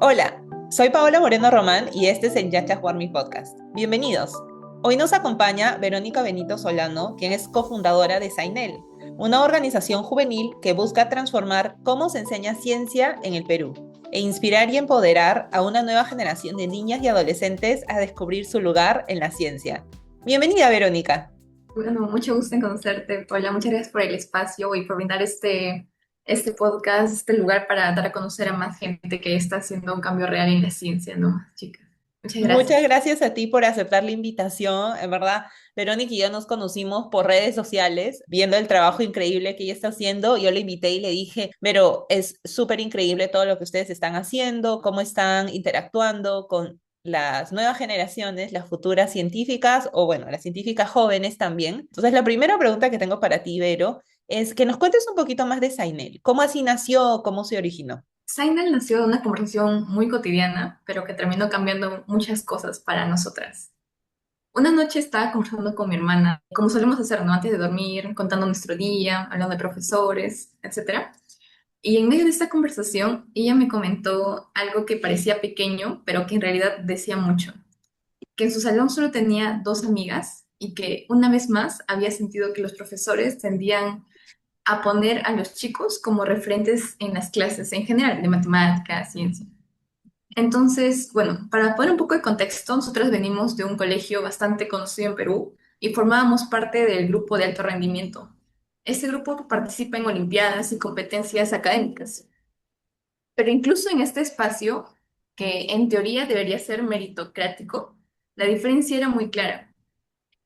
Hola, soy Paola Moreno Román y este es el Yacha Jugar Mi Podcast. Bienvenidos. Hoy nos acompaña Verónica Benito Solano, quien es cofundadora de Sainel, una organización juvenil que busca transformar cómo se enseña ciencia en el Perú e inspirar y empoderar a una nueva generación de niñas y adolescentes a descubrir su lugar en la ciencia. Bienvenida, Verónica. Bueno, mucho gusto en conocerte, Paula. Muchas gracias por el espacio y por brindar este podcast, este lugar para dar a conocer a más gente que está haciendo un cambio real en la ciencia, ¿no, chicas? Muchas Muchas gracias. gracias a ti por aceptar la invitación. En verdad, Verónica y yo nos conocimos por redes sociales, viendo el trabajo increíble que ella está haciendo. Yo le invité y le dije, pero es súper increíble todo lo que ustedes están haciendo, cómo están interactuando con las nuevas generaciones, las futuras científicas, o bueno, las científicas jóvenes también. Entonces, la primera pregunta que tengo para ti, Vero, es que nos cuentes un poquito más de Sainel. ¿Cómo así nació? ¿Cómo se originó? Zainal nació de una conversación muy cotidiana, pero que terminó cambiando muchas cosas para nosotras. Una noche estaba conversando con mi hermana, como solemos hacer, ¿no? Antes de dormir, contando nuestro día, hablando de profesores, etcétera. Y en medio de esta conversación, ella me comentó algo que parecía pequeño, pero que en realidad decía mucho, que en su salón solo tenía dos amigas y que una vez más había sentido que los profesores tendían a poner a los chicos como referentes en las clases en general, de matemática, ciencia. Entonces, bueno, para poner un poco de contexto, nosotros venimos de un colegio bastante conocido en Perú y formábamos parte del grupo de alto rendimiento. Este grupo participa en olimpiadas y competencias académicas. Pero incluso en este espacio, que en teoría debería ser meritocrático, la diferencia era muy clara.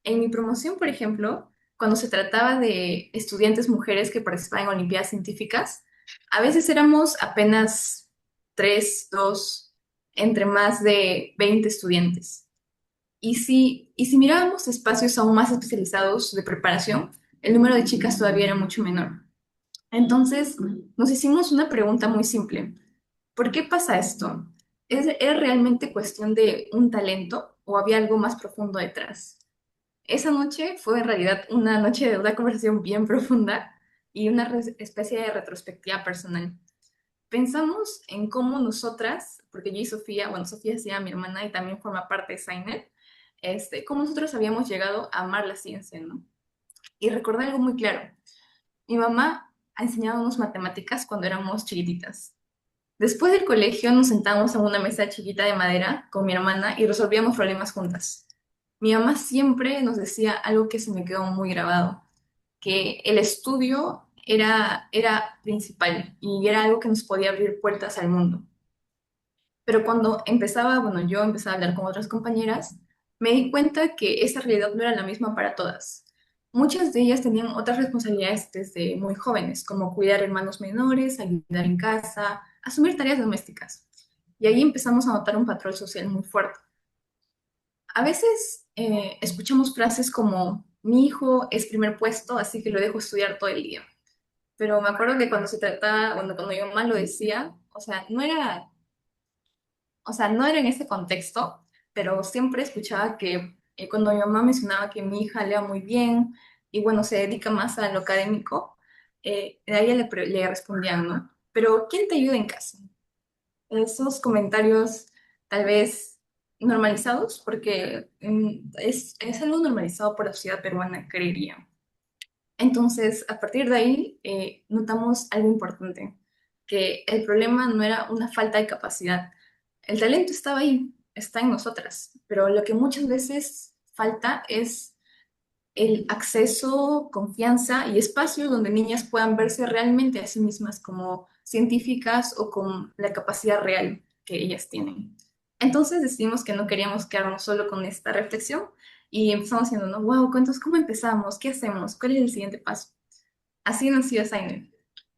En mi promoción, por ejemplo, cuando se trataba de estudiantes mujeres que participaban en olimpiadas científicas, a veces éramos apenas tres, dos, entre más de 20 estudiantes. Y si mirábamos espacios aún más especializados de preparación, el número de chicas todavía era mucho menor. Entonces, nos hicimos una pregunta muy simple. ¿Por qué pasa esto? ¿Es realmente cuestión de un talento o había algo más profundo detrás? Esa noche fue en realidad una noche de una conversación bien profunda y una especie de retrospectiva personal. Pensamos en cómo nosotras, porque yo y Sofía, bueno, Sofía se llama mi hermana y también forma parte de Sainet, cómo nosotros habíamos llegado a amar la ciencia, ¿no? Y recordé algo muy claro. Mi mamá ha enseñado matemáticas cuando éramos chiquititas. Después del colegio nos sentábamos en una mesa chiquita de madera con mi hermana y resolvíamos problemas juntas. Mi mamá siempre nos decía algo que se me quedó muy grabado, que el estudio era principal y era algo que nos podía abrir puertas al mundo. Pero cuando empezaba, bueno, yo empezaba a hablar con otras compañeras, me di cuenta que esa realidad no era la misma para todas. Muchas de ellas tenían otras responsabilidades desde muy jóvenes, como cuidar hermanos menores, ayudar en casa, asumir tareas domésticas. Y ahí empezamos a notar un patrón social muy fuerte. A veces escuchamos frases como, mi hijo es primer puesto, así que lo dejo estudiar todo el día. Pero me acuerdo que cuando se trataba, cuando mi mamá lo decía, no era en ese contexto, pero siempre escuchaba que cuando mi mamá mencionaba que mi hija lea muy bien y bueno, se dedica más a lo académico, a ella le respondían, ¿no? Pero ¿quién te ayuda en casa? Esos comentarios tal vez normalizados, porque es algo normalizado por la sociedad peruana, creería. Entonces, a partir de ahí, notamos algo importante, que el problema no era una falta de capacidad. El talento estaba ahí, está en nosotras, pero lo que muchas veces falta es el acceso, confianza y espacio donde niñas puedan verse realmente a sí mismas como científicas o con la capacidad real que ellas tienen. Entonces decidimos que no queríamos quedarnos solo con esta reflexión y empezamos haciendo, ¿no? Wow, entonces, ¿cómo empezamos? ¿Qué hacemos? ¿Cuál es el siguiente paso? Así nació Zainer,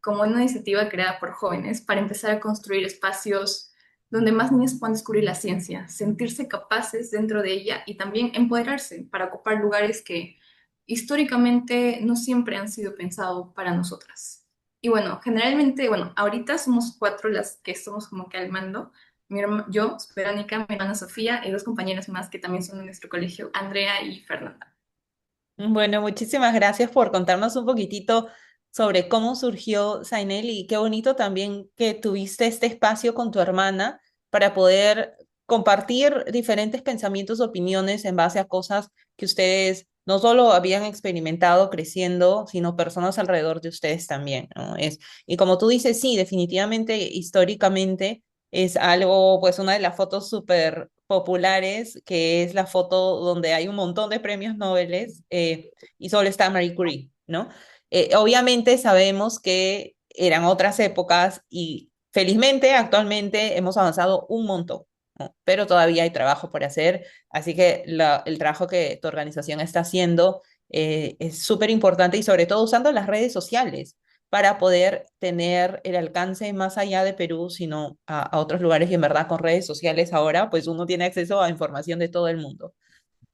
como una iniciativa creada por jóvenes para empezar a construir espacios donde más niñas puedan descubrir la ciencia, sentirse capaces dentro de ella y también empoderarse para ocupar lugares que históricamente no siempre han sido pensados para nosotras. Y bueno, generalmente, bueno, ahorita somos cuatro las que estamos como que al mando. Yo, Verónica, mi hermana Sofía y dos compañeras más que también son de nuestro colegio, Andrea y Fernanda. Bueno, muchísimas gracias por contarnos un poquitito sobre cómo surgió Zainel y qué bonito también que tuviste este espacio con tu hermana para poder compartir diferentes pensamientos, opiniones en base a cosas que ustedes no solo habían experimentado creciendo, sino personas alrededor de ustedes también, ¿no? Y como tú dices, sí, definitivamente, históricamente es algo, pues una de las fotos súper populares, que es la foto donde hay un montón de premios Nobel y solo está Marie Curie, ¿no? Obviamente sabemos que eran otras épocas y felizmente actualmente hemos avanzado un montón, ¿no? Pero todavía hay trabajo por hacer, así que el trabajo que tu organización está haciendo es súper importante y sobre todo usando las redes sociales para poder tener el alcance más allá de Perú, sino a otros lugares y en verdad con redes sociales ahora, pues uno tiene acceso a información de todo el mundo.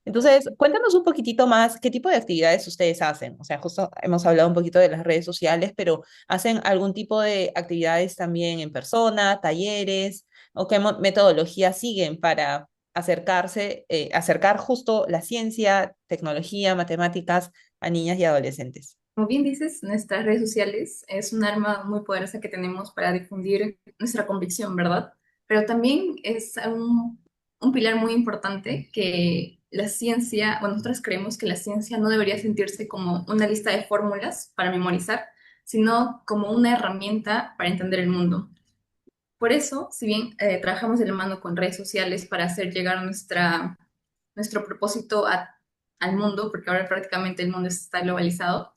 Entonces, cuéntanos un poquitito más qué tipo de actividades ustedes hacen. O sea, justo hemos hablado un poquito de las redes sociales, pero ¿hacen algún tipo de actividades también en persona, talleres, o qué metodología siguen para acercar justo la ciencia, tecnología, matemáticas a niñas y adolescentes? Como bien dices, nuestras redes sociales es un arma muy poderosa que tenemos para difundir nuestra convicción, ¿verdad? Pero también es un pilar muy importante que la ciencia, bueno, nosotros creemos que la ciencia no debería sentirse como una lista de fórmulas para memorizar, sino como una herramienta para entender el mundo. Por eso, si bien trabajamos de la mano con redes sociales para hacer llegar nuestro propósito al mundo, porque ahora prácticamente el mundo está globalizado,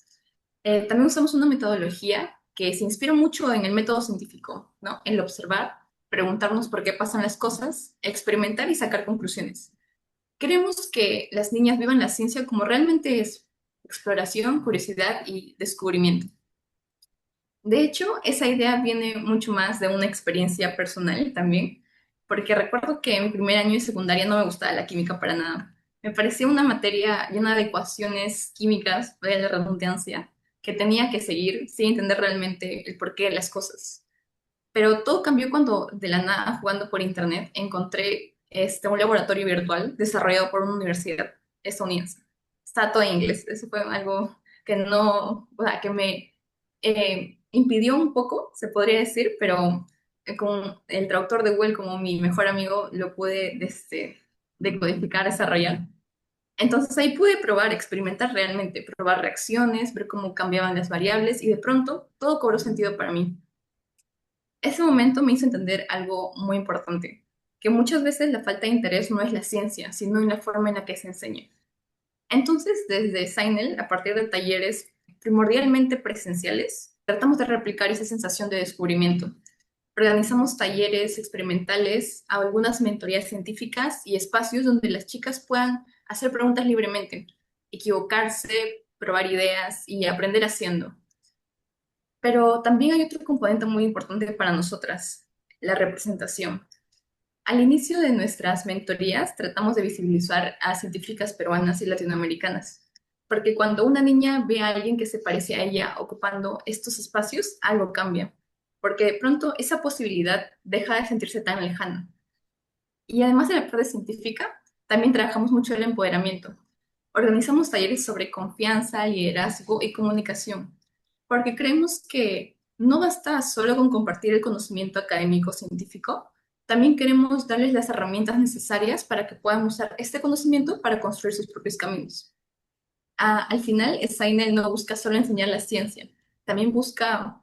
también usamos una metodología que se inspira mucho en el método científico, ¿no? El observar, preguntarnos por qué pasan las cosas, experimentar y sacar conclusiones. Queremos que las niñas vivan la ciencia como realmente es: exploración, curiosidad y descubrimiento. De hecho, esa idea viene mucho más de una experiencia personal también, porque recuerdo que en mi primer año de secundaria no me gustaba la química para nada. Me parecía una materia llena de ecuaciones químicas, de la redundancia, que tenía que seguir sin entender realmente el porqué de las cosas. Pero todo cambió cuando de la nada, jugando por internet, encontré un laboratorio virtual desarrollado por una universidad estadounidense. Está todo en inglés. Eso fue algo que no, o sea, que me impidió un poco, se podría decir, pero con el traductor de Google como mi mejor amigo lo pude decodificar, desarrollar. Entonces ahí pude probar, experimentar realmente, probar reacciones, ver cómo cambiaban las variables y de pronto todo cobró sentido para mí. Ese momento me hizo entender algo muy importante, que muchas veces la falta de interés no es la ciencia, sino en la forma en la que se enseña. Entonces, desde Signal, a partir de talleres primordialmente presenciales, tratamos de replicar esa sensación de descubrimiento. Organizamos talleres experimentales, algunas mentorías científicas y espacios donde las chicas puedan hacer preguntas libremente, equivocarse, probar ideas y aprender haciendo. Pero también hay otro componente muy importante para nosotras: la representación. Al inicio de nuestras mentorías tratamos de visibilizar a científicas peruanas y latinoamericanas, porque cuando una niña ve a alguien que se parece a ella ocupando estos espacios, algo cambia, porque de pronto esa posibilidad deja de sentirse tan lejana. Y además de la parte científica, también trabajamos mucho el empoderamiento. Organizamos talleres sobre confianza, liderazgo y comunicación, porque creemos que no basta solo con compartir el conocimiento académico científico, también queremos darles las herramientas necesarias para que puedan usar este conocimiento para construir sus propios caminos. Al final, Sainel no busca solo enseñar la ciencia, también busca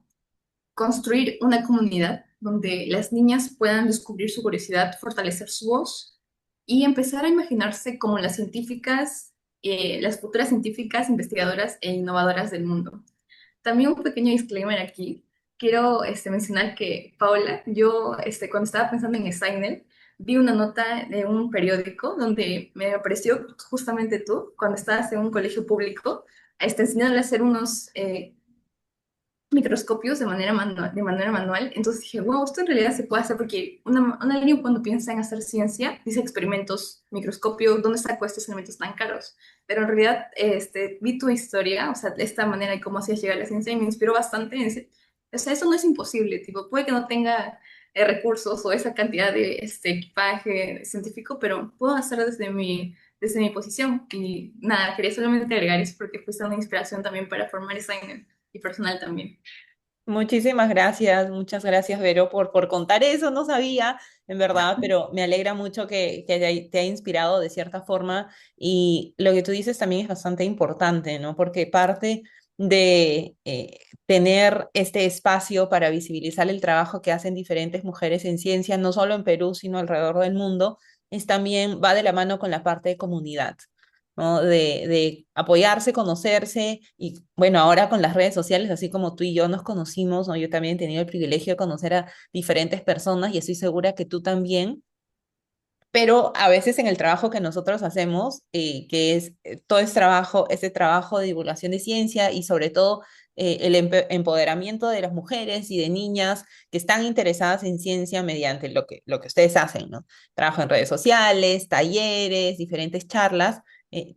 construir una comunidad donde las niñas puedan descubrir su curiosidad, fortalecer su voz y empezar a imaginarse como las científicas, las futuras científicas, investigadoras e innovadoras del mundo. También un pequeño disclaimer aquí. Quiero mencionar que, Paola, yo cuando estaba pensando en Steiner, vi una nota de un periódico donde me apareció justamente tú, cuando estabas en un colegio público, enseñándole a hacer unos microscopios de manera manual. Entonces dije, wow, esto en realidad se puede hacer porque una niña cuando piensa en hacer ciencia dice experimentos, microscopio, ¿dónde sacó estos elementos tan caros? Pero en realidad vi tu historia, o sea, esta manera de cómo hacías llegar a la ciencia y me inspiró bastante. O sea, eso no es imposible, tipo, puede que no tenga recursos o esa cantidad de equipaje científico, pero puedo hacer desde mi posición. Y nada, quería solamente agregar eso porque fuiste una inspiración también para formar designer y personal también. Muchísimas gracias, muchas gracias, Vero, por contar eso. No sabía, en verdad, pero me alegra mucho que te haya inspirado de cierta forma. Y lo que tú dices también es bastante importante, ¿no? Porque parte de tener este espacio para visibilizar el trabajo que hacen diferentes mujeres en ciencia, no solo en Perú, sino alrededor del mundo, es también va de la mano con la parte de comunidad. ¿No? De apoyarse, conocerse y bueno, ahora con las redes sociales, así como tú y yo nos conocimos, ¿no? Yo también he tenido el privilegio de conocer a diferentes personas y estoy segura que tú también, pero a veces en el trabajo que nosotros hacemos, que es todo ese trabajo de divulgación de ciencia y sobre todo el empoderamiento de las mujeres y de niñas que están interesadas en ciencia mediante lo que ustedes hacen, ¿no? Trabajo en redes sociales, talleres, diferentes charlas.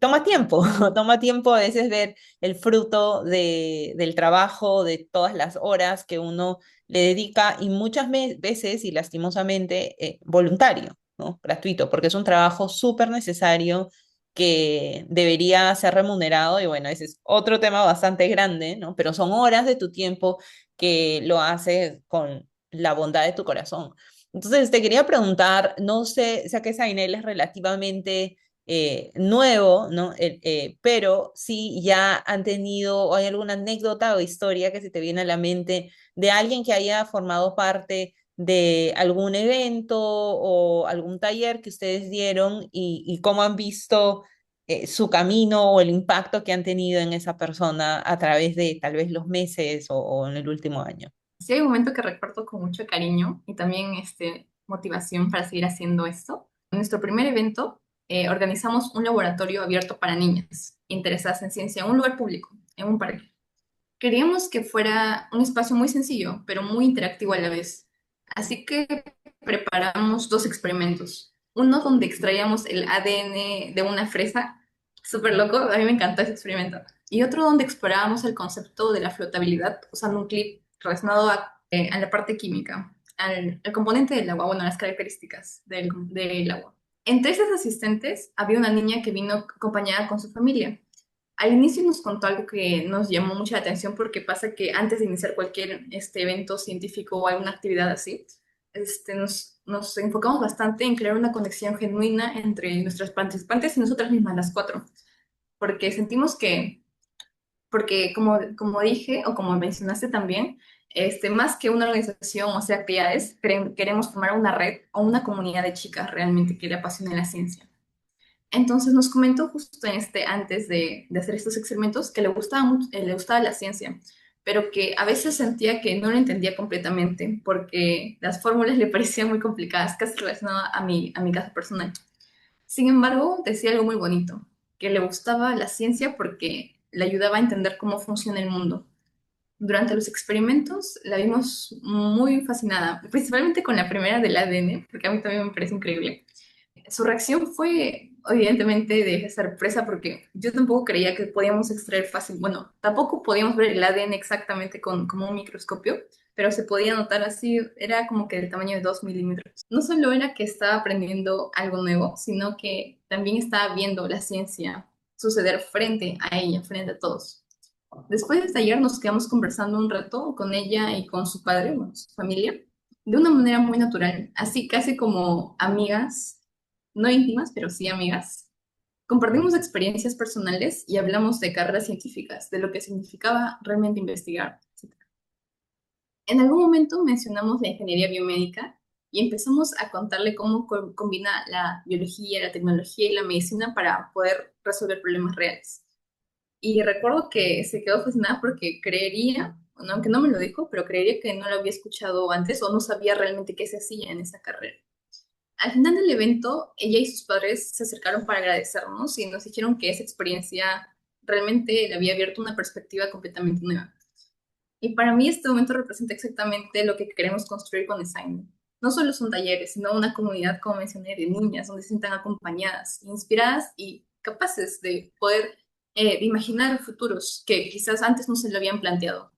Toma tiempo, toma tiempo a veces ver el fruto del trabajo, de todas las horas que uno le dedica y muchas veces y lastimosamente voluntario. ¿No? Gratuito, porque es un trabajo súper necesario que debería ser remunerado y bueno, ese es otro tema bastante grande, ¿no? Pero son horas de tu tiempo que lo haces con la bondad de tu corazón. Entonces, te quería preguntar, no sé, sé que Zainel es relativamente nuevo, ¿no? Pero sí ya han tenido, o hay alguna anécdota o historia que se te viene a la mente de alguien que haya formado parte de algún evento o algún taller que ustedes dieron y cómo han visto su camino o el impacto que han tenido en esa persona a través de tal vez los meses o en el último año. Sí, hay un momento que recuerdo con mucho cariño y también motivación para seguir haciendo esto. En nuestro primer evento organizamos un laboratorio abierto para niñas interesadas en ciencia en un lugar público, en un parque. Queríamos que fuera un espacio muy sencillo, pero muy interactivo a la vez. Así que preparamos dos experimentos. Uno donde extraíamos el ADN de una fresa, súper loco, a mí me encantó ese experimento. Y otro donde explorábamos el concepto de la flotabilidad usando un clip relacionado a la parte química, al componente del agua, bueno, las características del agua. Entre esas asistentes había una niña que vino acompañada con su familia. Al inicio nos contó algo que nos llamó mucha atención porque pasa que antes de iniciar cualquier evento científico o alguna actividad así, nos enfocamos bastante en crear una conexión genuina entre nuestras participantes y nosotras mismas, las cuatro, porque sentimos que, porque como dije o como mencionaste también, más que una organización o hacer actividades, queremos formar una red o una comunidad de chicas realmente que le apasione la ciencia. Entonces nos comentó justo antes de hacer estos experimentos que le gustaba mucho, le gustaba la ciencia, pero que a veces sentía que no lo entendía completamente porque las fórmulas le parecían muy complicadas, casi relacionadas a mi caso personal. Sin embargo, decía algo muy bonito, que le gustaba la ciencia porque le ayudaba a entender cómo funciona el mundo. Durante los experimentos la vimos muy fascinada, principalmente con la primera del ADN, porque a mí también me parece increíble. Su reacción fue evidentemente de sorpresa porque yo tampoco creía que podíamos extraer fácil, bueno, tampoco podíamos ver el ADN exactamente como un microscopio, pero se podía notar así, era como que del tamaño de 2 milímetros. No solo era que estaba aprendiendo algo nuevo, sino que también estaba viendo la ciencia suceder frente a ella, frente a todos. Después de este taller nos quedamos conversando un rato con ella y con su padre, bueno, su familia, de una manera muy natural, así casi como amigas, no íntimas, pero sí amigas. Compartimos experiencias personales y hablamos de carreras científicas, de lo que significaba realmente investigar, etcétera. En algún momento mencionamos la ingeniería biomédica y empezamos a contarle cómo combina la biología, la tecnología y la medicina para poder resolver problemas reales. Y recuerdo que se quedó fascinada porque creería, bueno, aunque no me lo dijo, pero creería que no lo había escuchado antes o no sabía realmente qué se hacía en esa carrera. Al final del evento, ella y sus padres se acercaron para agradecernos y nos dijeron que esa experiencia realmente le había abierto una perspectiva completamente nueva. Y para mí este momento representa exactamente lo que queremos construir con Design. No solo son talleres, sino una comunidad, como mencioné, de niñas, donde se sientan acompañadas, inspiradas y capaces de poder de imaginar futuros que quizás antes no se lo habían planteado.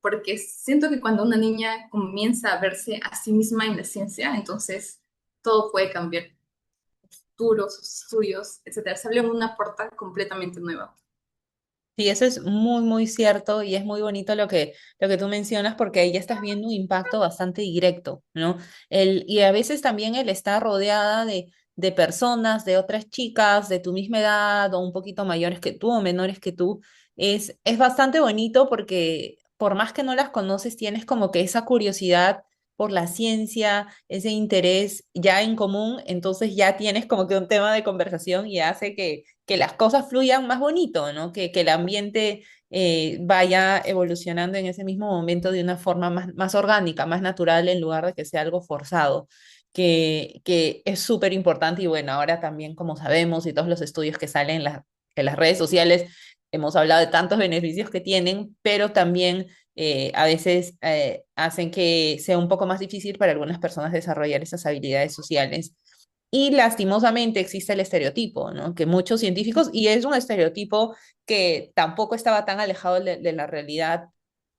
Porque siento que cuando una niña comienza a verse a sí misma en la ciencia, entonces todo puede cambiar. Futuros, sus estudios, etcétera. Se abre una puerta completamente nueva. Sí, eso es muy, muy cierto y es muy bonito lo que tú mencionas porque ahí ya estás viendo un impacto bastante directo, ¿no? Y a veces también el estar rodeada de personas, de otras chicas de tu misma edad o un poquito mayores que tú o menores que tú, es bastante bonito porque por más que no las conoces, tienes como que esa curiosidad por la ciencia, ese interés ya en común, entonces ya tienes como que un tema de conversación y hace que las cosas fluyan más bonito, ¿no? Que el ambiente vaya evolucionando en ese mismo momento de una forma más orgánica, más natural, en lugar de que sea algo forzado, que es súper importante y bueno, ahora también como sabemos y todos los estudios que salen en las redes sociales, hemos hablado de tantos beneficios que tienen, pero también a veces hacen que sea un poco más difícil para algunas personas desarrollar esas habilidades sociales. Y lastimosamente existe el estereotipo, ¿no? Que muchos científicos, y es un estereotipo que tampoco estaba tan alejado de la realidad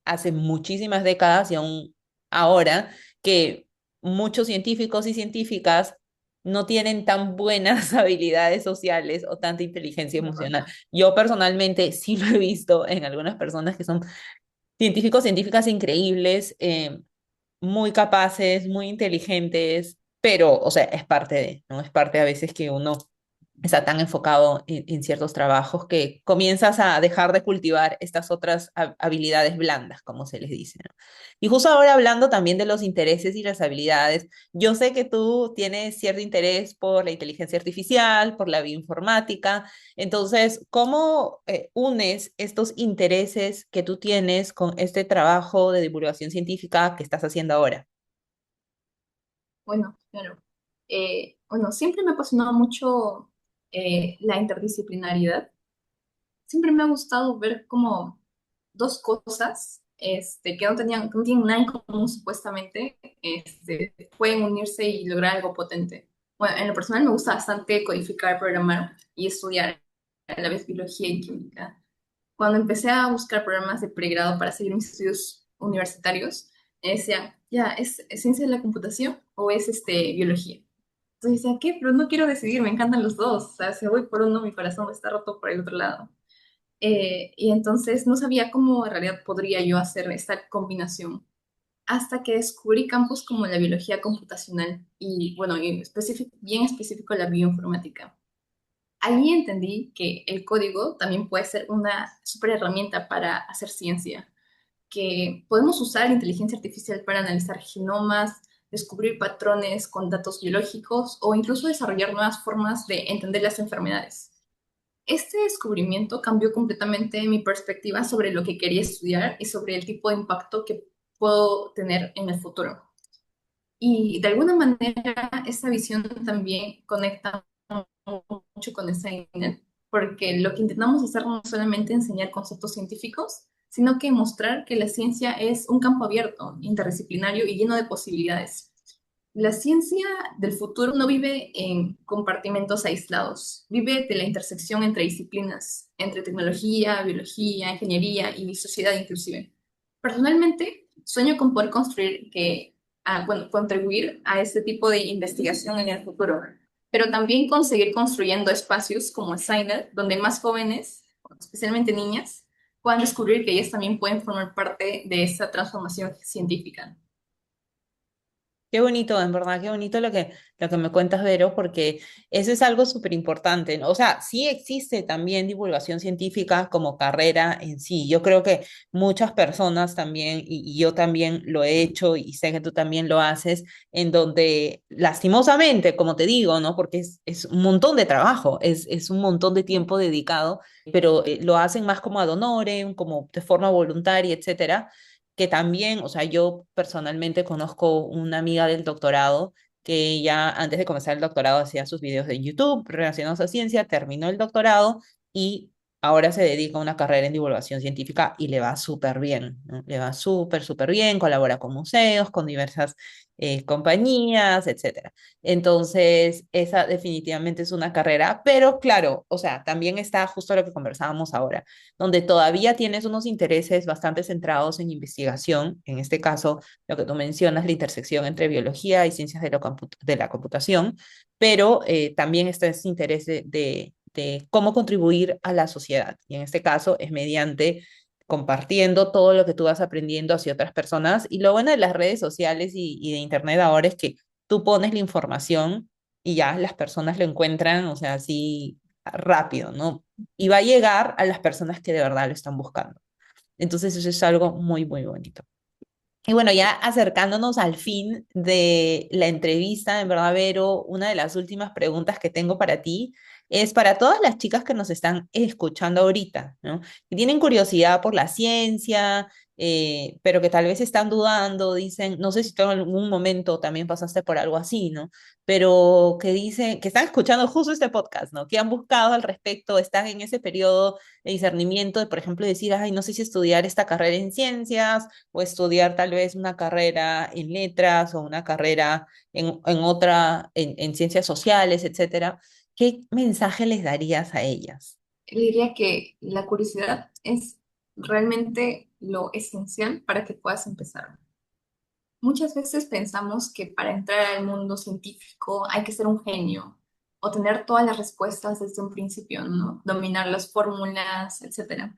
hace muchísimas décadas y aún ahora, que muchos científicos y científicas no tienen tan buenas habilidades sociales o tanta inteligencia emocional. Yo personalmente sí lo he visto en algunas personas que son científicos, científicas increíbles, muy capaces, muy inteligentes, pero, o sea, es parte de, ¿no? Es parte a veces que uno está tan enfocado en ciertos trabajos que comienzas a dejar de cultivar estas otras habilidades blandas, como se les dice, ¿no? Y justo ahora hablando también de los intereses y las habilidades, yo sé que tú tienes cierto interés por la inteligencia artificial, por la bioinformática, entonces, ¿cómo unes estos intereses que tú tienes con este trabajo de divulgación científica que estás haciendo ahora? Bueno, claro. Bueno, siempre me ha apasionado mucho la interdisciplinaridad. Siempre me ha gustado ver como dos cosas que que no tienen nada en común supuestamente, pueden unirse y lograr algo potente. Bueno, en lo personal me gusta bastante codificar, programar y estudiar a la vez biología y química. Cuando empecé a buscar programas de pregrado para seguir mis estudios universitarios, decía, ya, ¿es ciencia de la computación o es biología? Entonces decía, ¿qué? Pero no quiero decidir, me encantan los dos. O sea, si voy por uno, mi corazón está roto por el otro lado. Y entonces no sabía cómo en realidad podría yo hacer esta combinación hasta que descubrí campos como la biología computacional y, bueno, bien específico la bioinformática. Allí entendí que el código también puede ser una super herramienta para hacer ciencia, que podemos usar la inteligencia artificial para analizar genomas, descubrir patrones con datos biológicos o incluso desarrollar nuevas formas de entender las enfermedades. Este descubrimiento cambió completamente mi perspectiva sobre lo que quería estudiar y sobre el tipo de impacto que puedo tener en el futuro. Y de alguna manera esa visión también conecta mucho con Science, porque lo que intentamos hacer no es solamente enseñar conceptos científicos, sino que mostrar que la ciencia es un campo abierto, interdisciplinario y lleno de posibilidades. La ciencia del futuro no vive en compartimentos aislados, vive de la intersección entre disciplinas, entre tecnología, biología, ingeniería y sociedad inclusive. Personalmente, sueño con poder bueno, contribuir a este tipo de investigación en el futuro, pero también conseguir construyendo espacios como Science, donde más jóvenes, especialmente niñas, puedan descubrir que ellas también pueden formar parte de esta transformación científica. Qué bonito, en verdad, qué bonito lo que me cuentas, Vero, porque eso es algo súper importante, ¿no? O sea, sí existe también divulgación científica como carrera en sí. Yo creo que muchas personas también, y yo también lo he hecho y sé que tú también lo haces, en donde lastimosamente, como te digo, ¿no? Porque es un montón de trabajo, es un montón de tiempo dedicado, pero lo hacen más como ad honorem, como de forma voluntaria, etcétera, que también, o sea, yo personalmente conozco una amiga del doctorado que ya antes de comenzar el doctorado hacía sus videos de YouTube relacionados a ciencia, terminó el doctorado y ahora se dedica a una carrera en divulgación científica y le va súper bien, ¿no? Le va súper, súper bien, colabora con museos, con diversas compañías, etcétera. Entonces, esa definitivamente es una carrera, pero claro, o sea, también está justo lo que conversábamos ahora donde todavía tienes unos intereses bastante centrados en investigación, en este caso, lo que tú mencionas, la intersección entre biología y ciencias de la computación, pero también está ese interés de cómo contribuir a la sociedad. Y en este caso es mediante compartiendo todo lo que tú vas aprendiendo hacia otras personas. Y lo bueno de las redes sociales y de Internet ahora es que tú pones la información y ya las personas lo encuentran, o sea, así rápido, ¿no? Y va a llegar a las personas que de verdad lo están buscando. Entonces eso es algo muy, muy bonito. Y bueno, ya acercándonos al fin de la entrevista, en verdad, Vero, una de las últimas preguntas que tengo para ti es para todas las chicas que nos están escuchando ahorita, ¿no? Que tienen curiosidad por la ciencia, pero que tal vez están dudando, dicen, no sé si tú en algún momento también pasaste por algo así, ¿no? Pero que dicen, que están escuchando justo este podcast, ¿no? Que han buscado al respecto, están en ese periodo de discernimiento de, por ejemplo, decir, ay, no sé si estudiar esta carrera en ciencias o estudiar tal vez una carrera en letras o una carrera en otra, en ciencias sociales, etcétera, ¿qué mensaje les darías a ellas? Le diría que la curiosidad es realmente lo esencial para que puedas empezar. Muchas veces pensamos que para entrar al mundo científico hay que ser un genio o tener todas las respuestas desde un principio, ¿no? Dominar las fórmulas, etcétera.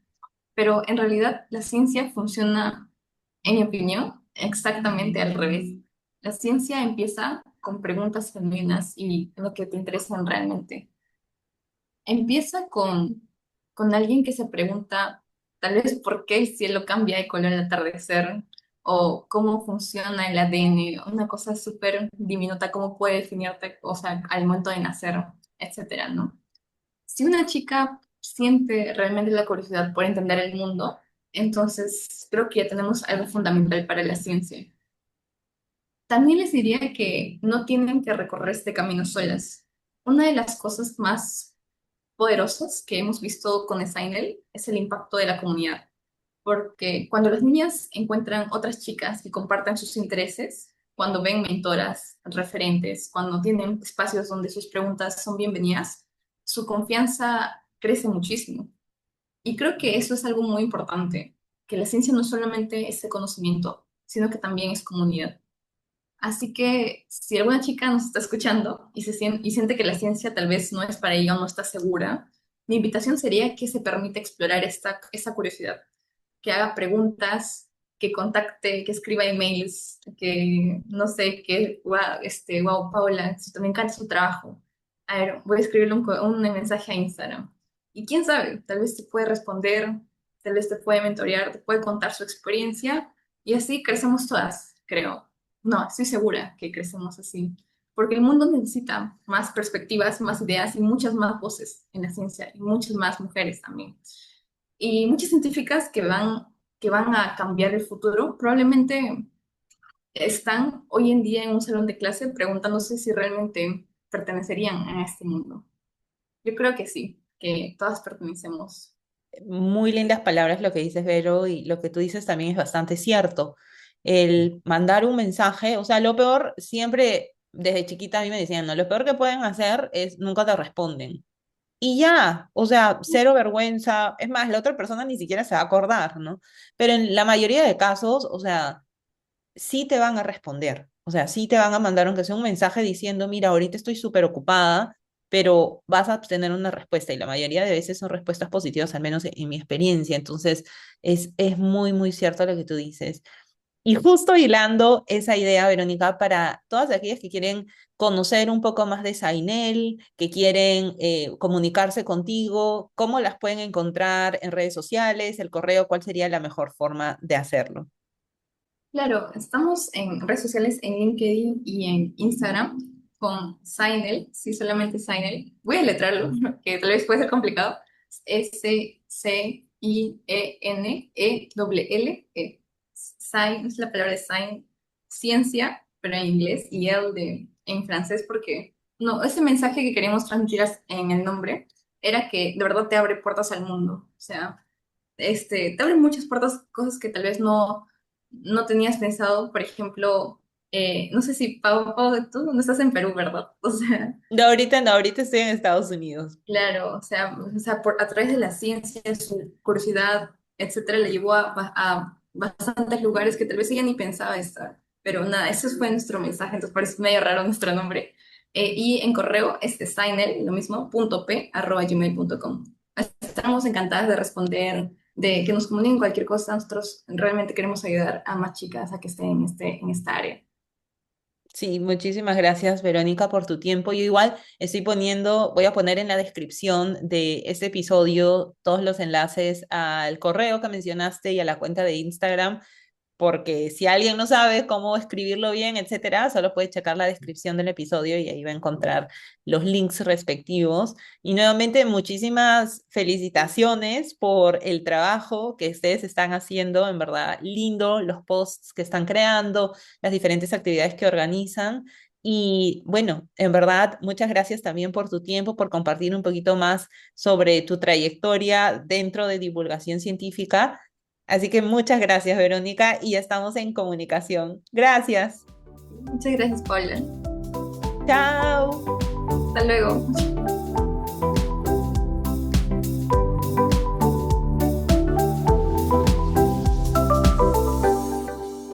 Pero en realidad la ciencia funciona, en mi opinión, exactamente al revés. La ciencia empieza con preguntas genuinas y lo que te interesan realmente. Empieza con alguien que se pregunta tal vez por qué el cielo cambia de color al atardecer o cómo funciona el ADN, una cosa súper diminuta, cómo puede definirte, o sea, al momento de nacer, etcétera, ¿no? Si una chica siente realmente la curiosidad por entender el mundo, entonces creo que ya tenemos algo fundamental para la ciencia. También les diría que no tienen que recorrer este camino solas. Una de las cosas más poderosas que hemos visto con Steinel es el impacto de la comunidad, porque cuando las niñas encuentran otras chicas que compartan sus intereses, cuando ven mentoras, referentes, cuando tienen espacios donde sus preguntas son bienvenidas, su confianza crece muchísimo. Y creo que eso es algo muy importante, que la ciencia no solamente es el conocimiento, sino que también es comunidad. Así que si alguna chica nos está escuchando y siente que la ciencia tal vez no es para ella o no está segura, mi invitación sería que se permita explorar esa curiosidad, que haga preguntas, que contacte, que escriba emails, que no sé, que, wow, Paula, me encanta su trabajo. A ver, voy a escribirle un mensaje a Instagram. Y quién sabe, tal vez te puede responder, tal vez te puede mentorear, te puede contar su experiencia y así crecemos todas, creo. No, estoy segura que crecemos así, porque el mundo necesita más perspectivas, más ideas y muchas más voces en la ciencia y muchas más mujeres también. Y muchas científicas que van a cambiar el futuro probablemente están hoy en día en un salón de clase preguntándose si realmente pertenecerían a este mundo. Yo creo que sí, que todas pertenecemos. Muy lindas palabras lo que dices, Vero, y lo que tú dices también es bastante cierto. El mandar un mensaje, o sea, lo peor siempre, desde chiquita a mí me decían, no, lo peor que pueden hacer es nunca te responden. Y ya, o sea, cero vergüenza. Es más, la otra persona ni siquiera se va a acordar, ¿no? Pero en la mayoría de casos, o sea, sí te van a responder. O sea, sí te van a mandar, aunque sea un mensaje diciendo, mira, ahorita estoy súper ocupada, pero vas a obtener una respuesta. Y la mayoría de veces son respuestas positivas, al menos en mi experiencia. Entonces, es muy, muy cierto lo que tú dices. Y justo hilando esa idea, Verónica, para todas aquellas que quieren conocer un poco más de Zainel, que quieren comunicarse contigo, ¿cómo las pueden encontrar en redes sociales, el correo? ¿Cuál sería la mejor forma de hacerlo? Claro, estamos en redes sociales, en LinkedIn y en Instagram con Zainel, sí, solamente Zainel. Voy a letrarlo, que tal vez puede ser complicado. Zainelle. Zain es la palabra Zain, ciencia, pero en inglés, y el en francés, porque no, ese mensaje que queríamos transmitir en el nombre era que de verdad te abre puertas al mundo. O sea, te abre muchas puertas, cosas que tal vez no tenías pensado. Por ejemplo, no sé si Pau, tú no estás en Perú, ¿verdad? O sea, De ahorita no, ahorita estoy en Estados Unidos. claro, o sea, a través de la ciencia, su curiosidad, etcétera, le llevó a bastantes lugares que tal vez ella ni pensaba estar. Pero nada, ese fue nuestro mensaje, entonces parece medio raro nuestro nombre. Y en correo es designer, lo mismo, .p@gmail.com. Estamos encantadas de responder, de que nos comuniquen cualquier cosa. Nosotros realmente queremos ayudar a más chicas a que estén en esta área. Sí, muchísimas gracias, Verónica, por tu tiempo. Yo igual voy a poner en la descripción de este episodio todos los enlaces al correo que mencionaste y a la cuenta de Instagram, porque si alguien no sabe cómo escribirlo bien, etcétera, solo puede checar la descripción del episodio y ahí va a encontrar los links respectivos. Y nuevamente, muchísimas felicitaciones por el trabajo que ustedes están haciendo, en verdad, lindo, los posts que están creando, las diferentes actividades que organizan. Y bueno, en verdad, muchas gracias también por tu tiempo, por compartir un poquito más sobre tu trayectoria dentro de divulgación científica. Así que muchas gracias, Verónica, y estamos en comunicación. Gracias. Muchas gracias, Paula. Chao. Hasta luego.